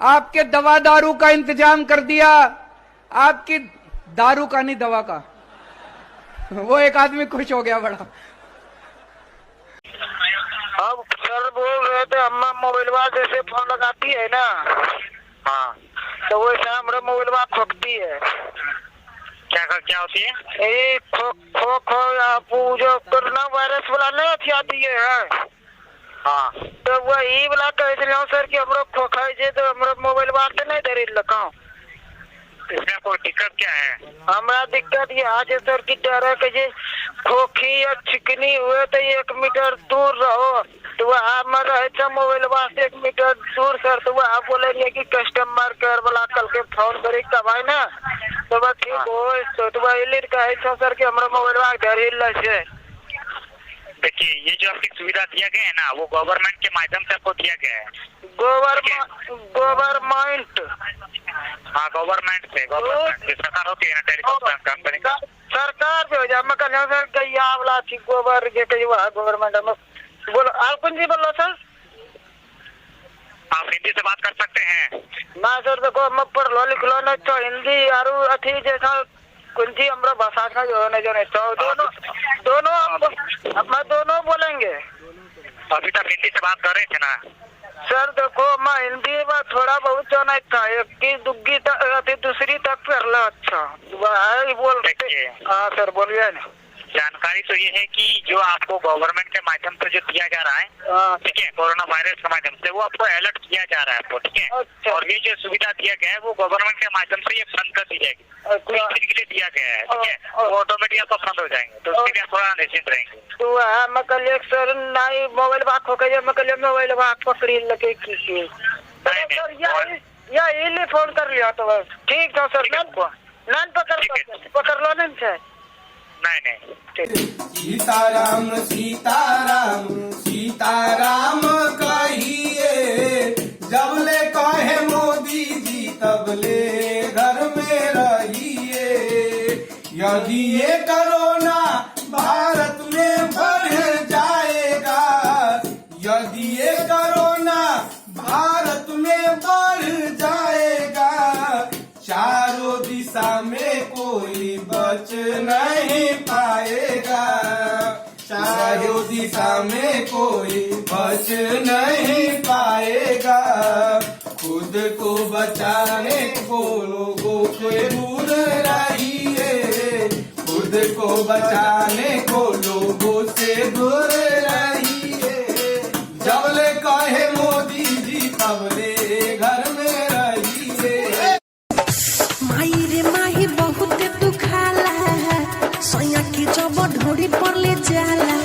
आपके दवा दारू का इंतजाम कर दिया, आपकी दारू का नहीं दवा का। वो एक आदमी खुश हो गया बड़ा। अब सर बोल रहे थे अम्मा मोबाइल जैसे फोन लगाती है ना, हाँ, तो वैसे हमारा मोबाइल खोकती है। क्या होती है? ये खो आप जो कोरोना वायरस वाला नहीं अच्छी आती है, हाँ, तो वही वाला कह रहे सर कि हम लोग खोखाई जे तो हमारा मोबाइल बात नहीं दे रही लगा। इसमें कोई दिक्कत क्या है? हमारा दिक्कत ये आज सर की डर है कि खोखी या चिकनी हुए तो 1 मीटर दूर रहो, तो वह रहे मोबाइल से 1 मीटर दूर सर, तो वह बोलेंगे कि कस्टमर केयर वाला कल के फोन करे कब है ना, तो वह ठीक हो तो वह कहे सर कि हमारा मोबाइल डर ही। देखिए ये जो आपकी सुविधा दिया गया है ना, वो गवर्नमेंट के माध्यम से आपको दिया गया है। गवर्नमेंट, हाँ, गवर्नमेंट से सरकार होती है ना, टेलीकॉम कंपनी का सरकार जो है मैं कल सर कहिया वाला थी गोबर के कई गवर्नमेंट में बोलो। आप कौन जी बोलो सर? आप हिंदी से बात कर सकते हैं ना सर? देखो मैं पढ़ लो लिख लो ना, तो हिंदी और अथी जैसा कुछ हमारा भाषा का जो है जो दोनों बोलेंगे। अभी तक हिंदी से बात कर रहे थे ना सर? देखो मैं हिंदी में थोड़ा बहुत जो नहीं था, एक की दुग्गी तक दूसरी तक कर लो। अच्छा वही बोल रहे। हाँ सर बोलिए ना। जानकारी तो ये है कि जो आपको गवर्नमेंट के माध्यम से जो दिया जा रहा है, ठीक है, कोरोना वायरस के माध्यम से वो आपको अलर्ट किया जा रहा है आपको, ठीक है। अच्छा। और ये जो सुविधा दिया गया है वो गवर्नमेंट के माध्यम से ये बंद कर दी जाएगी। अच्छा। कुछ दिन के लिए दिया गया है, ठीक है, वो ऑटोमेटिक आपको बंद हो जाएंगे, तो उसके लिए आप थोड़ा निश्चिंत रहेंगे। तो मैं कल सर नहीं मोबाइल बात हो गई, मैं कल मोबाइल बात पकड़ी लगे की या फोन कर लिया तो ठीक था सर। नन पकड़ लो नहीं। सीताराम सीताराम सीताराम कहिए, जबले कहे मोदी जी तबले घर में रहिए। यदि ये कोरोना भारत में बढ़ जाएगा, यदि ये कोरोना भारत में बढ़ जाएगा, चारों दिशा में कोई बच नहीं पाएगा, चारों दिशा में कोई बच नहीं पाएगा। खुद को बचाने को लोगों से दूर रहिए, खुद को बचाने को लोगों से दूर रहिए। जबले कहे मोदी जी तबले घर में रहिए। माई रे माही बहुत दुखाला, सोया की जब ढोड़ी पर ले जाला।